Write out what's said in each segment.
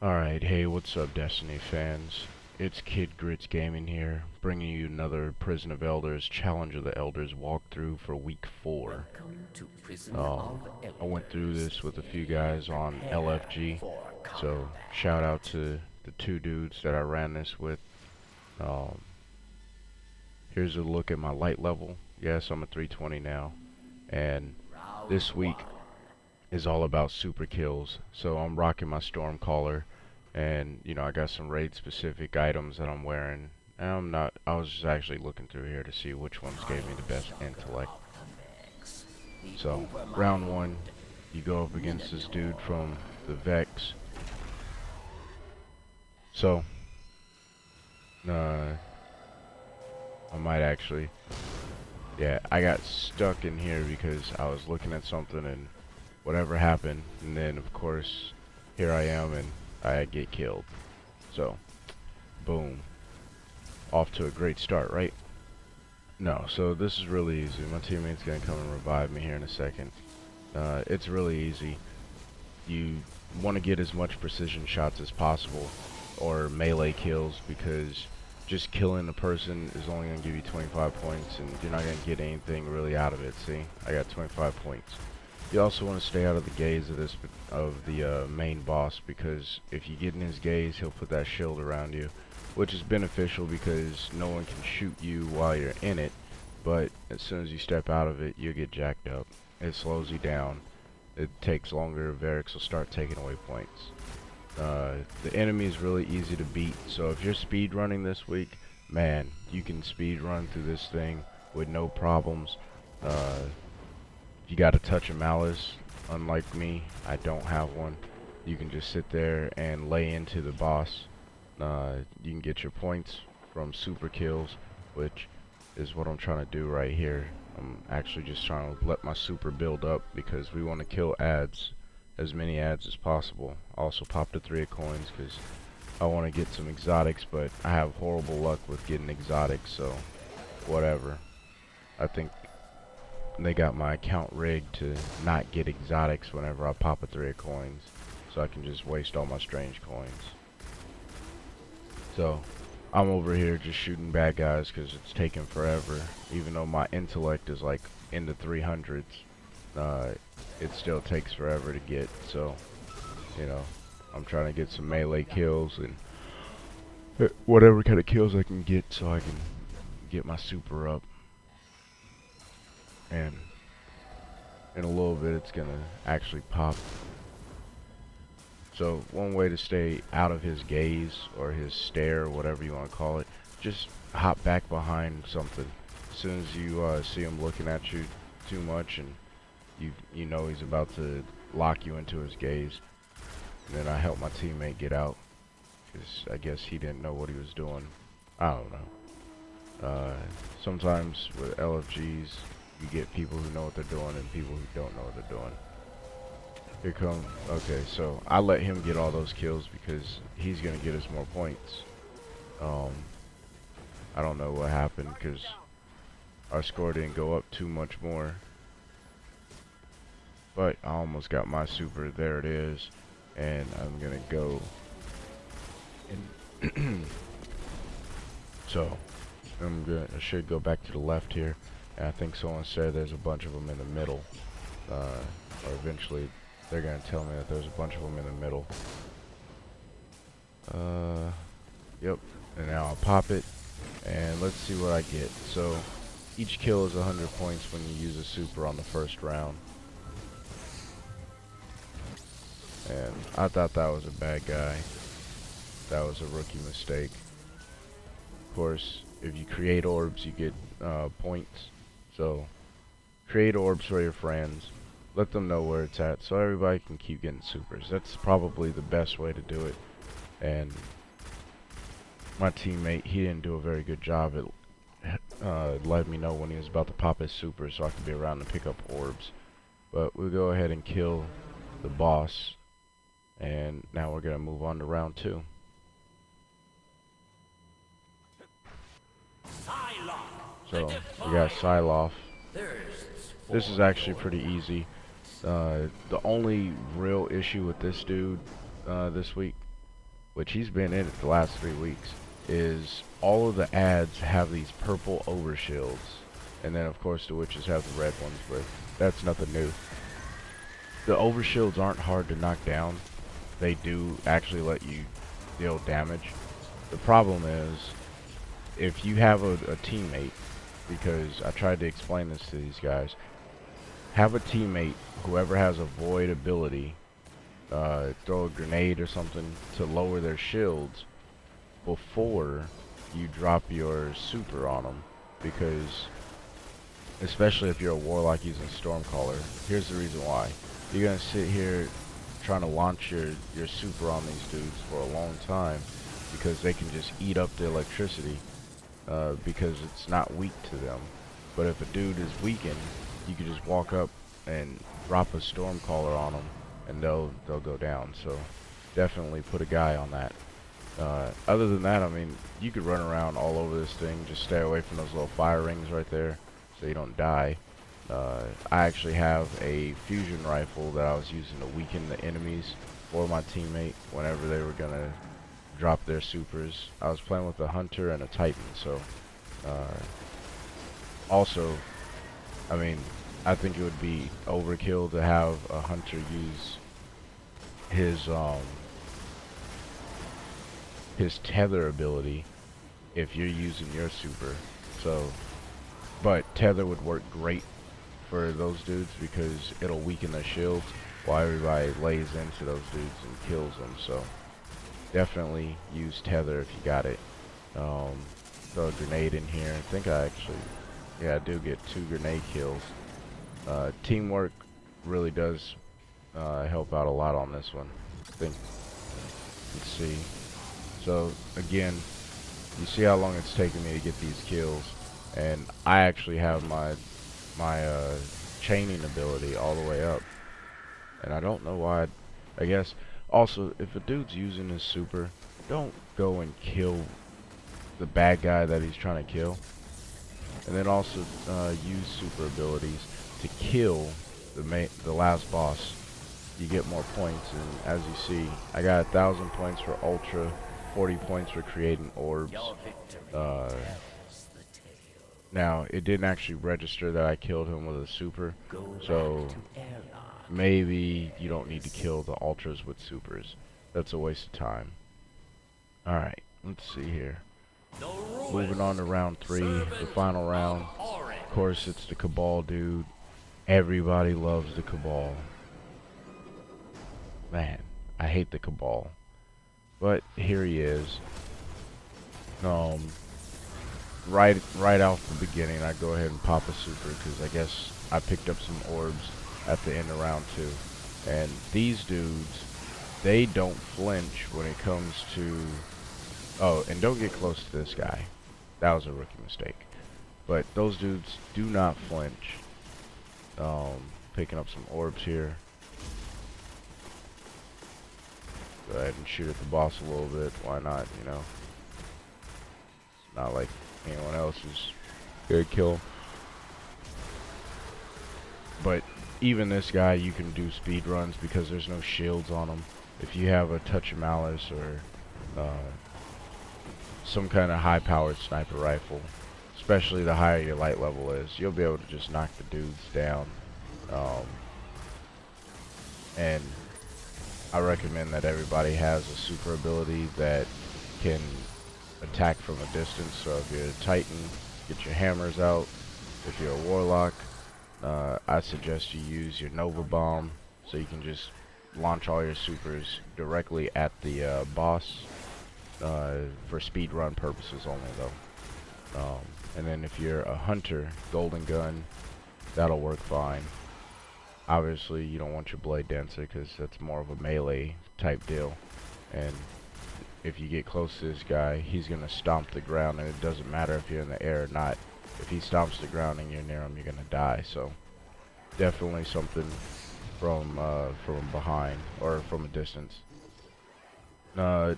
Alright, hey, what's up, Destiny fans? It's Kidgrits Gaming here, bringing you another Prison of Elders Challenge of the Elders walkthrough for week 4. Welcome to Prison Um, of I went through Elders. this with a few guys on Prepare LFG, for so shout out combat. to the two dudes that I ran this with. Um, Here's a look at my light level. Yes, I'm at 320 now, and Round this one. week is all about super kills. So I'm rocking my Stormcaller, and I got some raid specific items that I'm wearing. And I was just actually looking through here to see which ones gave me the best intellect. Of the Vex. The So round Overmind. one, you go up against this dude from the Vex. So uh, I might actually, yeah, I got stuck in here because I was looking at something and whatever happened, and then of course here I am and I get killed. So boom, off to a great start, right? No, so this is really easy. My teammate's gonna come and revive me here in a second. It's really easy. You want to get as much precision shots as possible, or melee kills, because just killing a person is only gonna give you 25 points, and you're not gonna get anything really out of it. See, I got 25 points. You also want to stay out of the gaze of the main boss, because if you get in his gaze, he'll put that shield around you, which is beneficial because no one can shoot you while you're in it. But as soon as you step out of it, you get jacked up. It slows you down. It takes longer. Varrics will start taking away points. The enemy is really easy to beat, so if you're speed running this week, man, you can speed run through this thing with no problems. You got to touch a malice. Unlike me, I don't have one. You can just sit there and lay into the boss. You can get your points from super kills, which is what I'm trying to do right here. I'm actually just trying to let my super build up because we want to kill ads, as many ads as possible. Also pop the 3 of coins because I want to get some exotics, but I have horrible luck with getting exotics, so whatever. I think they got my account rigged to not get exotics whenever I pop a 3 of coins, so I can just waste all my strange coins. So I'm over here just shooting bad guys because it's taking forever. Even though my intellect is like in the 300s, it still takes forever to get. So I'm trying to get some melee kills and whatever kind of kills I can get, so I can get my super up. And in a little bit it's gonna actually pop. So one way to stay out of his gaze or his stare, whatever you want to call it, just hop back behind something. As soon as you see him looking at you too much, and you know he's about to lock you into his gaze, and then I help my teammate get out because I guess he didn't know what he was doing. I don't know. Sometimes with LFGs, you get people who know what they're doing and people who don't know what they're doing. Here come. Okay, so I let him get all those kills because he's gonna get us more points. Um, I don't know what happened because our score didn't go up too much more. But I almost got my super. There it is, and I'm gonna go. And so I should go back to the left here. And I think someone said there's a bunch of them in the middle, or eventually they're gonna tell me that there's a bunch of them in the middle. Yep. And now I'll pop it, and let's see what I get. So each kill is 100 points when you use a super on the first round. And I thought that was a bad guy. That was a rookie mistake. Of course, if you create orbs, you get points. So create orbs for your friends. Let them know where it's at so everybody can keep getting supers. That's probably the best way to do it. And my teammate, he didn't do a very good job at letting me know when he was about to pop his super so I could be around to pick up orbs. But we'll go ahead and kill the boss. And now we're going to move on to round 2. So we got Psylocke. This is actually pretty easy. The only real issue with this dude this week which he's been in it the last 3 weeks, is all of the ads have these purple overshields. And then of course the witches have the red ones, but that's nothing new. The overshields aren't hard to knock down. They do actually let you deal damage. The problem is, if you have a teammate, because I tried to explain this to these guys, have a teammate, whoever has a void ability, throw a grenade or something to lower their shields before you drop your super on them, because especially if you're a warlock using Stormcaller, here's the reason why. You're gonna sit here trying to launch your super on these dudes for a long time because they can just eat up the electricity, because it's not weak to them. But if a dude is weakened, you can just walk up and drop a Stormcaller on them and they'll go down. So definitely put a guy on that. Other than that, I mean, you could run around all over this thing. Just stay away from those little fire rings right there so you don't die. I actually have a fusion rifle that I was using to weaken the enemies for my teammate whenever they were gonna drop their supers. I was playing with a hunter and a titan, so also, I mean, I think it would be overkill to have a hunter use his tether ability if you're using your super. So, but tether would work great for those dudes because it'll weaken their shields while everybody lays into those dudes and kills them. So definitely use tether if you got it. Throw a grenade in here. I think I actually, yeah, I do get 2 grenade kills. Teamwork really does help out a lot on this one. I think, let's see. So again, you see how long it's taken me to get these kills, and I actually have my chaining ability all the way up, and I don't know why. I guess also, if a dude's using his super, don't go and kill the bad guy that he's trying to kill, and then also use super abilities to kill the last boss. You get more points, and as you see, I got 1,000 points for ultra, 40 points for creating orbs. Now, it didn't actually register that I killed him with a super, so maybe you don't need to kill the ultras with supers. That's a waste of time. Alright, let's see here. Moving on to round 3, the final round. Of course, it's the Cabal dude. Everybody loves the Cabal. Man, I hate the Cabal. But here he is. Right off the beginning, I go ahead and pop a super because I guess I picked up some orbs at the end of round 2. And these dudes, they don't flinch when it comes to... Oh, and don't get close to this guy. That was a rookie mistake. But those dudes do not flinch. Picking up some orbs here. Go ahead and shoot at the boss a little bit. Why not, you know? It's not like anyone else is gonna kill him. But even this guy, you can do speed runs because there's no shields on him. If you have a touch of malice or some kind of high-powered sniper rifle, especially the higher your light level is, you'll be able to just knock the dudes down. And I recommend that everybody has a super ability that can attack from a distance. So if you're a Titan, get your hammers out. If you're a Warlock, I suggest you use your Nova Bomb so you can just launch all your supers directly at the boss, for speed run purposes only though. And then if you're a Hunter, Golden Gun, that'll work fine. Obviously you don't want your Blade Dancer because that's more of a melee type deal, and if you get close to this guy, he's gonna stomp the ground, and it doesn't matter if you're in the air or not. If he stomps the ground and you're near him, you're gonna die. So definitely something from behind or from a distance.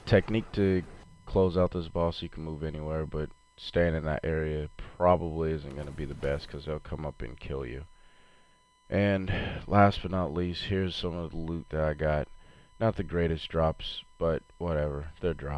Technique to close out this boss, you can move anywhere, but staying in that area probably isn't gonna be the best because they'll come up and kill you. And last but not least, here's some of the loot that I got. Not the greatest drops, but whatever. They're drops.